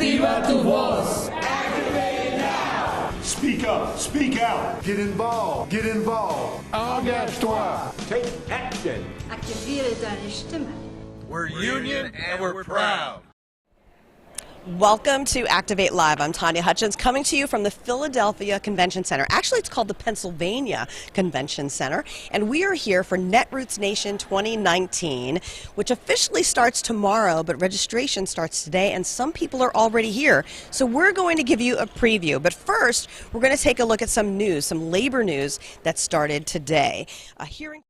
Activa tu voz. Activate now. Speak up, speak out. Get involved, get involved. Engage-toi. Take action. Aktiviere deine Stimme. We're union and we're proud. Welcome to Activate Live. I'm Tanya Hutchins, coming to you from the Philadelphia Convention Center. Actually, it's called the Pennsylvania Convention Center, and we are here for Netroots Nation 2019, which officially starts tomorrow, but registration starts today, and some people are already here. So we're going to give you a preview, but first, we're going to take a look at some news, some labor news that started today. A hearing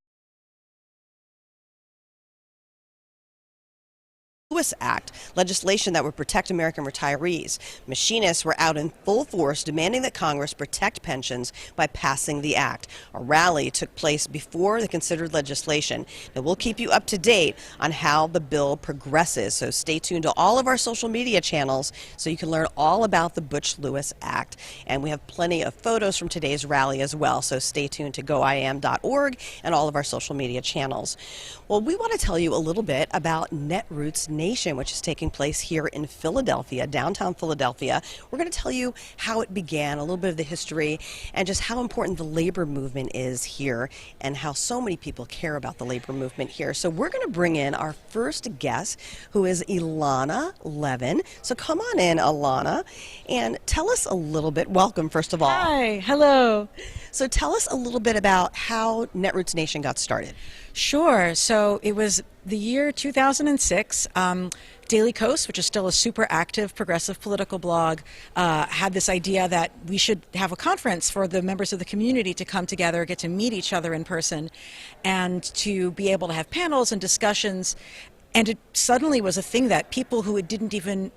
Lewis Act, legislation that would protect American retirees. Machinists were out in full force demanding that Congress protect pensions by passing the act. A rally took place before the considered legislation. Now, we'll keep you up to date on how the bill progresses, so stay tuned to all of our social media channels so you can learn all about the Butch-Lewis Act. And we have plenty of photos from today's rally as well, so stay tuned to goiam.org and all of our social media channels. Well, we want to tell you a little bit about Netroots Nation, which is taking place here in Philadelphia, downtown Philadelphia. We're going to tell you how it began, a little bit of the history, and just how important the labor movement is here and how so many people care about the labor movement here. So we're going to bring in our first guest, who is Elana Levin. So come on in, Elana, and tell us a little bit. Welcome, first of all. Hi, hello. So tell us a little bit about how Netroots Nation got started. Sure. So it was the year 2006. Daily Kos, which is still a super active progressive political blog, had this idea that we should have a conference for the members of the community to come together, get to meet each other in person, and to be able to have panels and discussions. And it suddenly was a thing that people who didn't even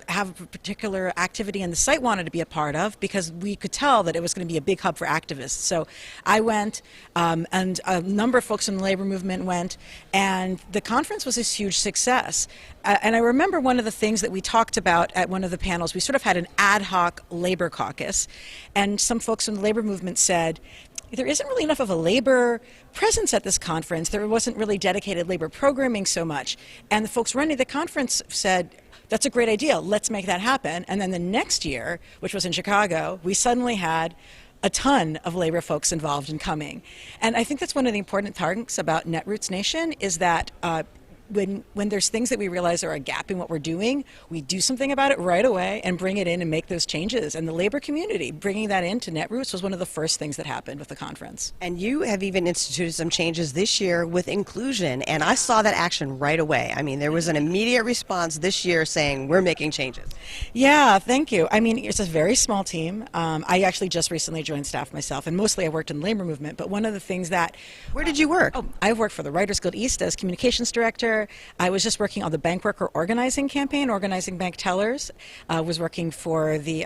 have a particular activity in the site wanted to be a part of, because we could tell that it was going to be a big hub for activists. So I went, and a number of folks in the labor movement went, and the conference was a huge success. And I remember one of the things that we talked about at one of the panels, we sort of had an ad hoc labor caucus, and some folks from the labor movement said, there isn't really enough of a labor presence at this conference. There wasn't really dedicated labor programming so much. And the folks running the conference said, that's a great idea, let's make that happen. And then the next year, which was in Chicago, we suddenly had a ton of labor folks involved in coming. And I think that's one of the important things about Netroots Nation is that when there's things that we realize are a gap in what we're doing, we do something about it right away and bring it in and make those changes. And the labor community, bringing that into Netroots was one of the first things that happened with the conference. And you have even instituted some changes this year with inclusion, and I saw that action right away. I mean, there was an immediate response this year saying, we're making changes. Yeah, thank you. I mean, it's a very small team. I actually just recently joined staff myself, and mostly I worked in the labor movement, but one of the things that... Where did you work? Oh, I worked for the Writers Guild East as communications director. I was just working on the bank worker organizing campaign, organizing bank tellers. I was working for the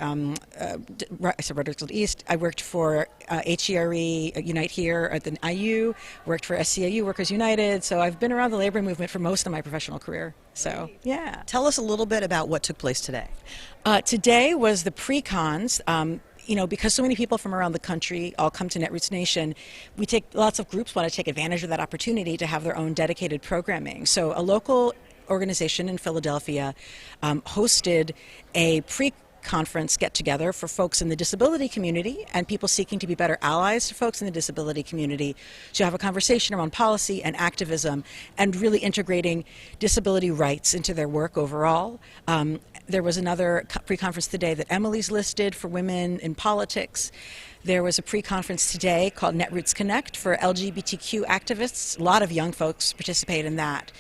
Writers Guild East. I worked for HERE, Unite Here at the IU, worked for CSEA, Workers United. So I've been around the labor movement for most of my professional career. So, yeah. Tell us a little bit about what took place today. Today was the pre-cons. You know, because so many people from around the country all come to Netroots Nation, lots of groups want to take advantage of that opportunity to have their own dedicated programming. So a local organization in Philadelphia hosted a pre-conference get-together for folks in the disability community and people seeking to be better allies to folks in the disability community to have a conversation around policy and activism and really integrating disability rights into their work overall. There was another pre-conference today that Emily's listed for women in politics. There was a pre-conference today called Netroots Connect for LGBTQ activists. A lot of young folks participate in that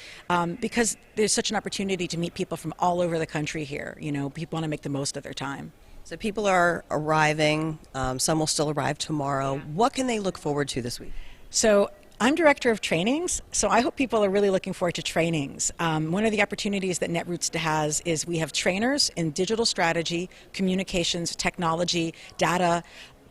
because there's such an opportunity to meet people from all over the country here. You know, people want to make the most of their time. So people are arriving. Some will still arrive tomorrow. What can they look forward to this week? So I'm director of trainings, so I hope people are really looking forward to trainings. One of the opportunities that Netroots has is we have trainers in digital strategy, communications, technology, data,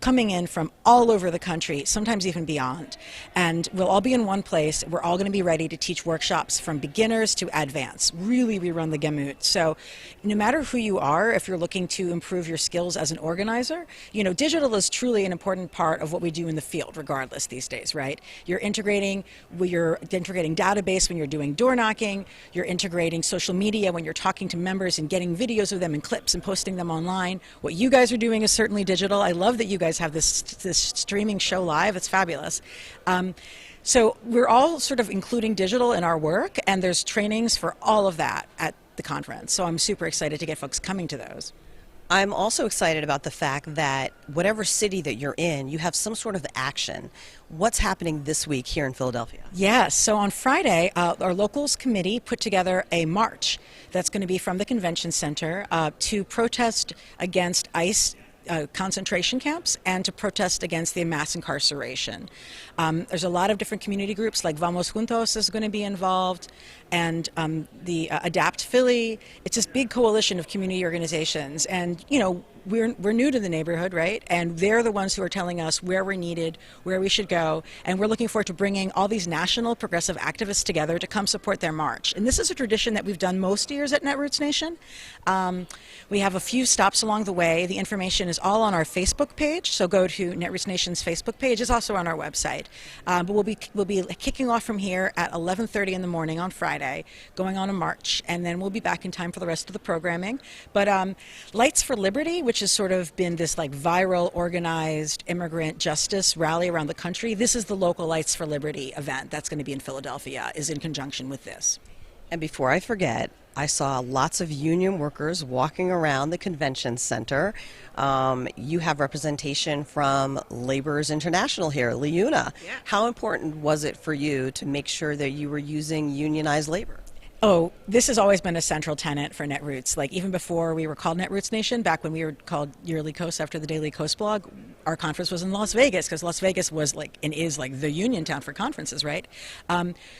coming in from all over the country, sometimes even beyond. And we'll all be in one place. We're all going to be ready to teach workshops from beginners to advanced. Really, we run the gamut. So no matter who you are, if you're looking to improve your skills as an organizer, digital is truly an important part of what we do in the field, regardless these days, right? You're integrating database when you're doing door knocking, you're integrating social media when you're talking to members and getting videos of them and clips and posting them online. What you guys are doing is certainly digital. I love that you guys have this streaming show live. It's fabulous. So we're all sort of including digital in our work, and there's trainings for all of that at the conference. So I'm super excited to get folks coming to those. I'm also excited about the fact that whatever city that you're in, you have some sort of action. What's happening this week here in Philadelphia? Yes, so on Friday, our locals committee put together a march that's going to be from the convention center to protest against ICE concentration camps and to protest against the mass incarceration. There's a lot of different community groups, like Vamos Juntos is going to be involved, and the Adapt Philly. It's this big coalition of community organizations, and we're new to the neighborhood, right? And they're the ones who are telling us where we're needed, where we should go, and we're looking forward to bringing all these national progressive activists together to come support their march. And this is a tradition that we've done most years at Netroots Nation. We have a few stops along the way. The information is all on our Facebook page, so go to Netroots Nation's Facebook page. It's also on our website. But we'll be kicking off from here at 11:30 in the morning on Friday, going on a march, and then we'll be back in time for the rest of the programming. But Lights for Liberty, which has sort of been this like viral organized immigrant justice rally around the country, this is the local Lights for Liberty event that's going to be in Philadelphia, is in conjunction with this. And before I forget, I saw lots of union workers walking around the convention center. You have representation from Laborers International here, Leuna. Yeah. How important was it for you to make sure that you were using unionized labor? Oh, this has always been a central tenet for Netroots. Like even before we were called Netroots Nation, back when we were called Yearly Coast after the Daily Coast blog, our conference was in Las Vegas because Las Vegas was like and is like the union town for conferences, right?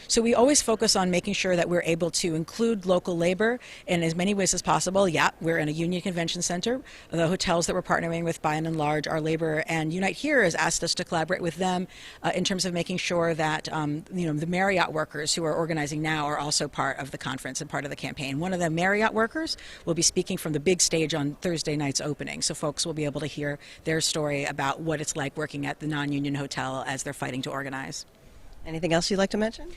So we always focus on making sure that we're able to include local labor in as many ways as possible. Yeah, we're in a union convention center. The hotels that we're partnering with by and large are labor, and Unite Here has asked us to collaborate with them in terms of making sure that the Marriott workers who are organizing now are also part of the conference and part of the campaign. One of the Marriott workers will be speaking from the big stage on Thursday night's opening, so folks will be able to hear their story about what it's like working at the non-union hotel as they're fighting to organize. Anything else you'd like to mention?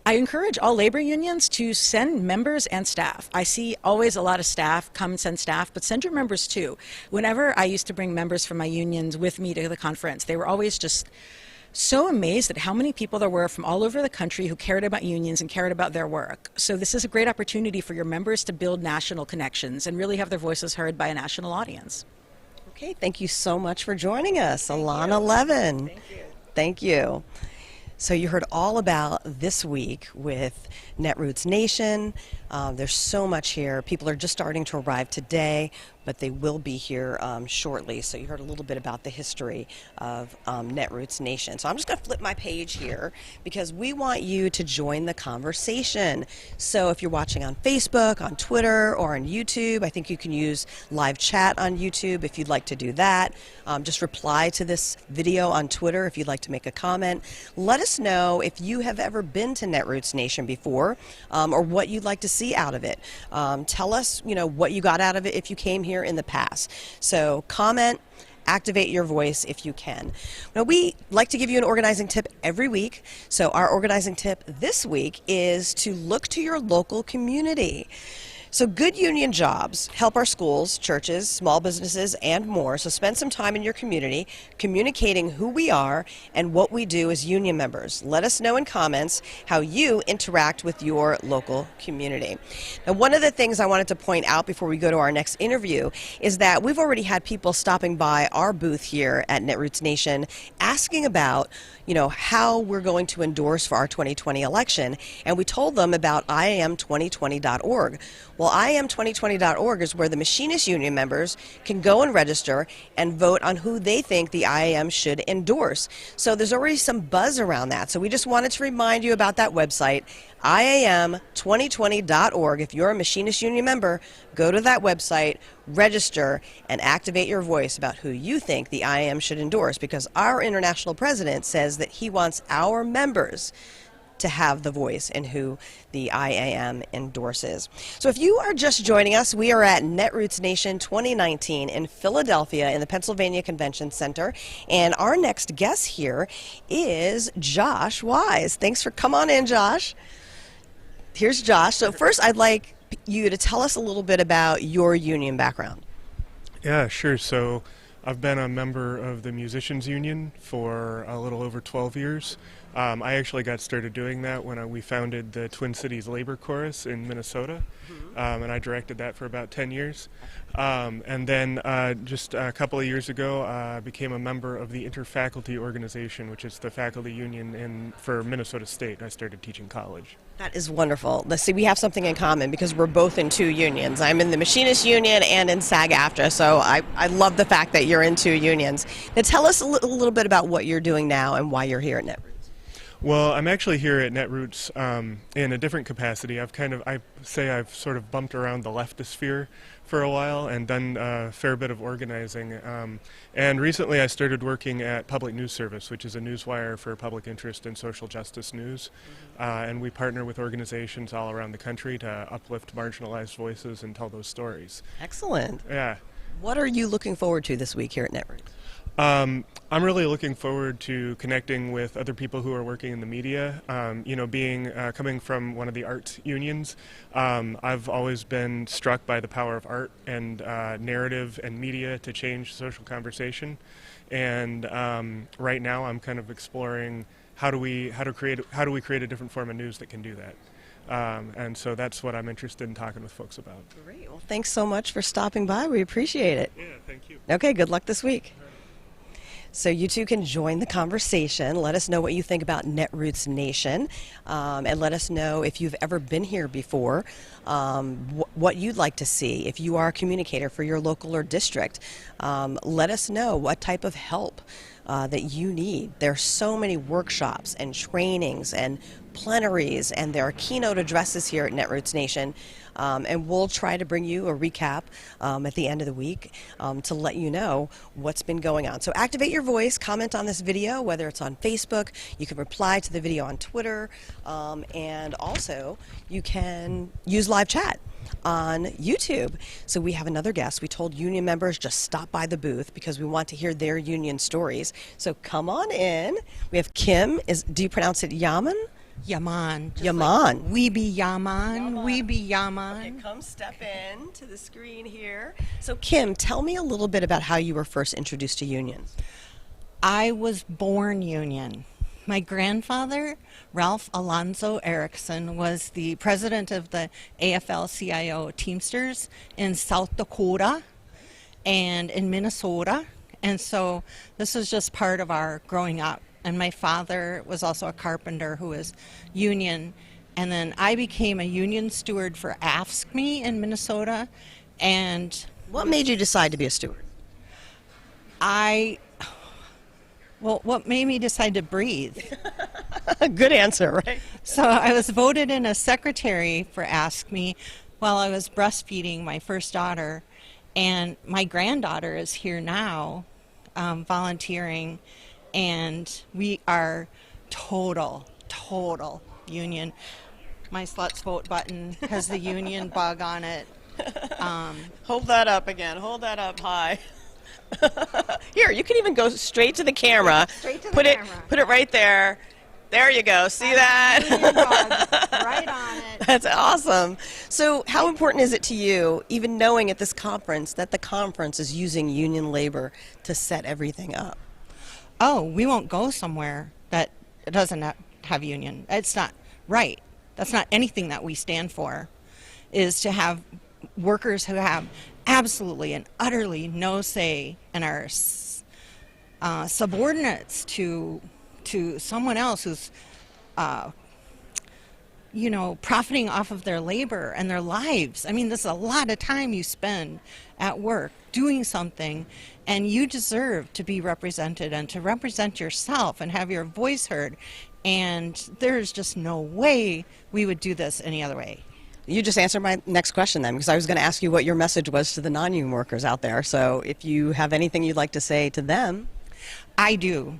I encourage all labor unions to send members and staff. I see always a lot of staff come and send staff, but send your members too. Whenever I used to bring members from my unions with me to the conference, they were always just so amazed at how many people there were from all over the country who cared about unions and cared about their work. So this is a great opportunity for your members to build national connections and really have their voices heard by a national audience. Okay, thank you so much for joining us, Elana Levin. Thank you. Thank you. So you heard all about this week with Netroots Nation. There's so much here. People are just starting to arrive today, but they will be here shortly. So you heard a little bit about the history of Netroots Nation. So I'm just going to flip my page here because we want you to join the conversation. So if you're watching on Facebook, on Twitter, or on YouTube, I think you can use live chat on YouTube if you'd like to do that. Just reply to this video on Twitter if you'd like to make a comment. Let us know if you have ever been to Netroots Nation before or what you'd like to see out of it. Tell us, what you got out of it if you came here in the past. So comment, activate your voice if you can. Now, we like to give you an organizing tip every week. So our organizing tip this week is to look to your local community. So good union jobs help our schools, churches, small businesses, and more. So spend some time in your community communicating who we are and what we do as union members. Let us know in comments how you interact with your local community. Now, one of the things I wanted to point out before we go to our next interview is that we've already had people stopping by our booth here at Netroots Nation asking about how we're going to endorse for our 2020 election, and we told them about iam2020.org. Well, IAM2020.org is where the machinist union members can go and register and vote on who they think the IAM should endorse. So there's already some buzz around that. So we just wanted to remind you about that website, IAM2020.org. If you're a machinist union member, go to that website, register, and activate your voice about who you think the IAM should endorse, because our international president says that he wants our members to have the voice in who the IAM endorses. So if you are just joining us, we are at Netroots Nation 2019 in Philadelphia in the Pennsylvania Convention Center, and our next guest here is Josh Wise. Thanks for coming on in, Josh. Here's Josh. So first, I'd like you to tell us a little bit about your union background. Yeah, sure. So I've been a member of the Musicians Union for a little over 12 years. I actually got started doing that when we founded the Twin Cities Labor Chorus in Minnesota, and I directed that for about 10 years. And then just a couple of years ago, I became a member of the Interfaculty Organization, which is the faculty union for Minnesota State. I started teaching college. That is wonderful. Let's see, we have something in common because we're both in two unions. I'm in the Machinist Union and in SAG-AFTRA, so I love the fact that you're in two unions. Now tell us a little bit about what you're doing now and why you're here at Netroots. Well, I'm actually here at Netroots in a different capacity. I've sort of bumped around the leftosphere for a while and done a fair bit of organizing. And recently I started working at Public News Service, which is a newswire for public interest and social justice news. And we partner with organizations all around the country to uplift marginalized voices and tell those stories. Excellent. Yeah. What are you looking forward to this week here at Netroots? I'm really looking forward to connecting with other people who are working in the media. Coming from one of the arts unions, I've always been struck by the power of art and narrative and media to change social conversation. And right now, I'm kind of exploring how do we create a different form of news that can do that. And so that's what I'm interested in talking with folks about. Great. Well, thanks so much for stopping by. We appreciate it. Yeah, thank you. Okay, good luck this week. So you two can join the conversation. Let us know what you think about Netroots Nation, and let us know if you've ever been here before, what you'd like to see. If you are a communicator for your local or district, let us know what type of help that you need. There are so many workshops and trainings and plenaries, and there are keynote addresses here at Netroots Nation, and we'll try to bring you a recap at the end of the week to let you know what's been going on. So activate your voice, comment on this video, whether it's on Facebook, you can reply to the video on Twitter, and also you can use live chat on YouTube. So we have another guest. We told union members just stop by the booth because we want to hear their union stories. So come on in. We have Kim. Do you pronounce it Yaman? Yaman. Yaman. We be Yaman. We be Yaman. Okay, come step in to the screen here. So Kim, tell me a little bit about how you were first introduced to unions. I was born union. My grandfather, Ralph Alonzo Erickson, was the president of the AFL-CIO Teamsters in South Dakota and in Minnesota. And so this was just part of our growing up. And my father was also a carpenter who was union. And then I became a union steward for AFSCME in Minnesota. And what made you decide to be a steward? What made me decide to breathe? Good answer, right? So I was voted in as secretary for AFSCME while I was breastfeeding my first daughter. And my granddaughter is here now volunteering. And we are total union. My Sluts Vote button has the union bug on it. Hold that up again. Hold that up high. Here, you can even go straight to the camera. Put it right there. There you go. See that? Union bug, right on it. That's awesome. So how important is it to you, even knowing at this conference, that the conference is using union labor to set everything up? Oh, we won't go somewhere that doesn't have union. It's not right. That's not anything that we stand for, is to have workers who have absolutely and utterly no say and are subordinates to someone else who's profiting off of their labor and their lives. I mean, this is a lot of time you spend at work doing something, and you deserve to be represented and to represent yourself and have your voice heard. And there's just no way we would do this any other way. You just answered my next question then, because I was going to ask you what your message was to the non-union workers out there. So if you have anything you'd like to say to them. I do.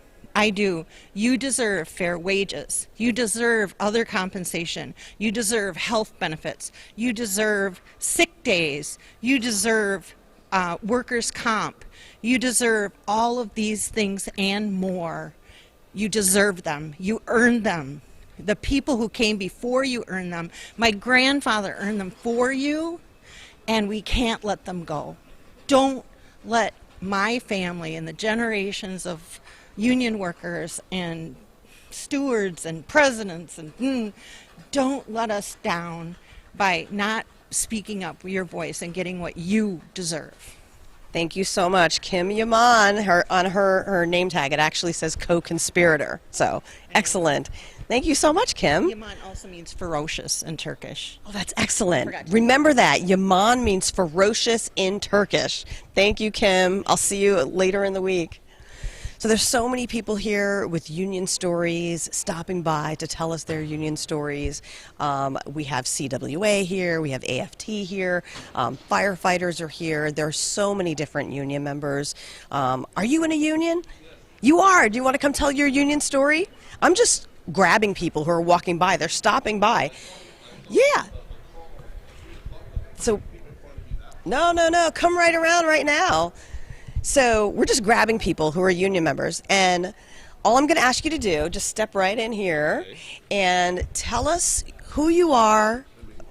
You deserve fair wages. You deserve other compensation. You deserve health benefits. You deserve sick days. You deserve workers' comp. You deserve all of these things and more. You deserve them. You earned them. The people who came before you earned them. My grandfather earned them for you, and we can't let them go. Don't let my family and the generations of union workers and stewards and presidents and don't let us down by not speaking up your voice and getting what you deserve. Thank you so much. Kim Yaman, on her name tag, it actually says co-conspirator. So, excellent. Thank you so much, Kim. Yaman also means ferocious in Turkish. Oh, that's excellent. Remember that. Yaman means ferocious in Turkish. Thank you, Kim. I'll see you later in the week. So there's so many people here with union stories stopping by to tell us their union stories. We have CWA here, we have AFT here, firefighters are here. There are so many different union members. Are you in a union? You are. Do you want to come tell your union story? I'm just grabbing people who are walking by. They're stopping by. Yeah. So, no. Come right around right now. So we're just grabbing people who are union members, and all I'm going to ask you to do, just step right in here and tell us who you are.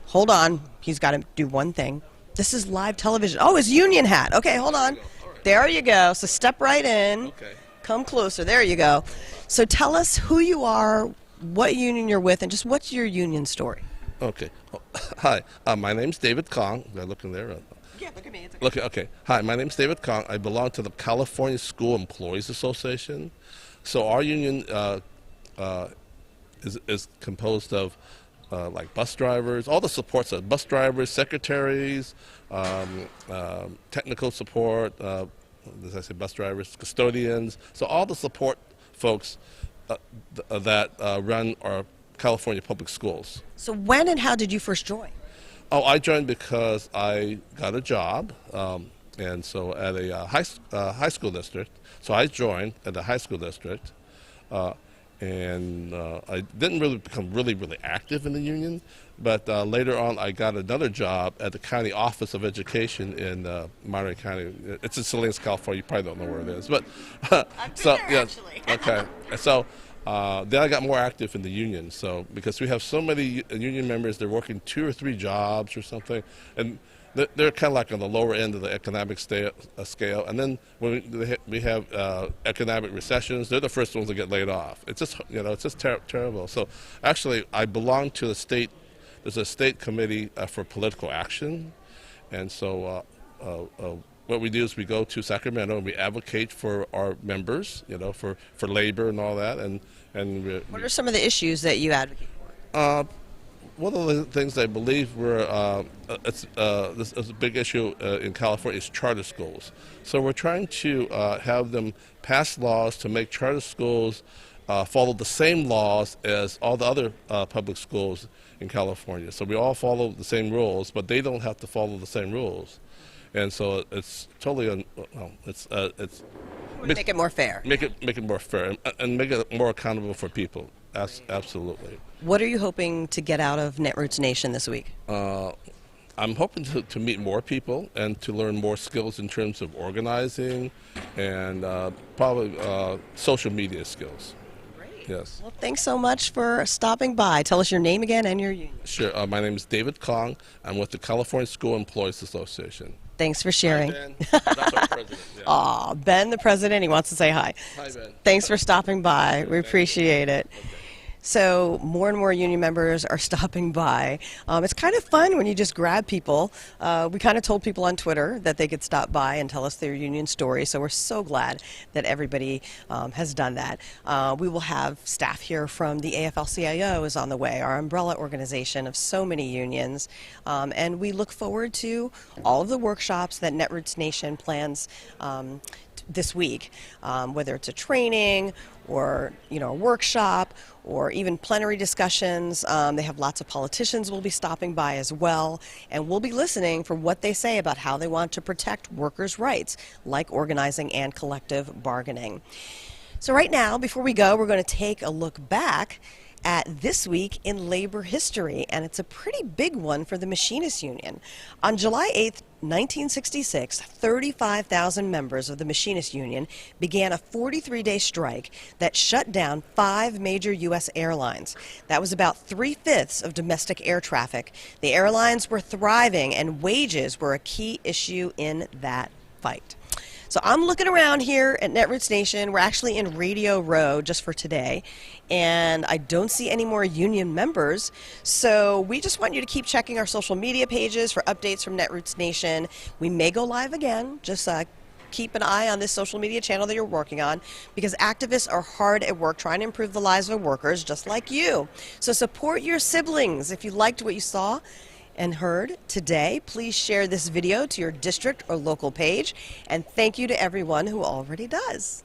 Hold on. He's got to do one thing. This is live television. Oh, his union hat. Okay, hold on. There you go. So step right in. Okay. Come closer. There you go. So tell us who you are, what union you're with, and just what's your union story. Okay. Hi. My name's David Kong. Did I look in there? Yeah, look at me. It's okay. Okay. Hi, my name's David Kong. I belong to the California School Employees Association. So our union is composed of like bus drivers, all the supports of bus drivers, secretaries, technical support, as I say, bus drivers, custodians. So all the support folks that run our California public schools. So when and how did you first join? Oh, I joined because I got a job, and so at a high school district. So I joined at the high school district, and I didn't really become really active in the union. But later on, I got another job at the County Office of Education in Monterey County. It's in Salinas, California. You probably don't know where it is, but so yeah, okay. So. Then I got more active in the union, so because we have so many union members, they're working 2 or 3 jobs or something, and they're kind of like on the lower end of the economic scale. And then when we have economic recessions, they're the first ones to get laid off. It's just it's just terrible. So actually, I belong to the state. There's a state committee for political action, and so. What we do is we go to Sacramento and we advocate for our members, for labor and all that. And what are some of the issues that you advocate for? One of the things I believe this is a big issue in California is charter schools. So we're trying to have them pass laws to make charter schools follow the same laws as all the other public schools in California. So we all follow the same rules, but they don't have to follow the same rules. And so it's totally Make it more fair. Make it more fair and make it more accountable for people. Absolutely. What are you hoping to get out of Netroots Nation this week? I'm hoping to meet more people and to learn more skills in terms of organizing and probably social media skills. Great. Yes. Well, thanks so much for stopping by. Tell us your name again and your union. Sure. My name is David Kong. I'm with the California School Employees Association. Thanks for sharing. Hi, Ben. That's our president. Yeah. Aw, Ben, the president, he wants to say hi. Hi, Ben. Thanks for stopping by. We appreciate it. Okay. So more and more union members are stopping by. It's kind of fun when you just grab people. We kind of told people on Twitter that they could stop by and tell us their union story. So we're so glad that everybody has done that. We will have staff here from the AFL-CIO is on the way, our umbrella organization of so many unions. And we look forward to all of the workshops that Netroots Nation plans this week, whether it's a training or a workshop or even plenary discussions. They have lots of politicians will be stopping by as well, and we'll be listening for what they say about how they want to protect workers' rights, like organizing and collective bargaining. So right now, before we go, we're going to take a look back at this week in labor history, and it's a pretty big one for the Machinists Union. On July 8th, 1966, 35,000 members of the Machinists Union began a 43-day strike that shut down 5 major U.S. airlines. That was about 3/5 of domestic air traffic. The airlines were thriving, and wages were a key issue in that fight. So I'm looking around here at Netroots Nation. We're actually in Radio Row just for today, and I don't see any more union members. So we just want you to keep checking our social media pages for updates from Netroots Nation. We may go live again. Just keep an eye on this social media channel that you're working on, because activists are hard at work trying to improve the lives of workers just like you. So support your siblings. If you liked what you saw and heard today, please share this video to your district or local page, and thank you to everyone who already does.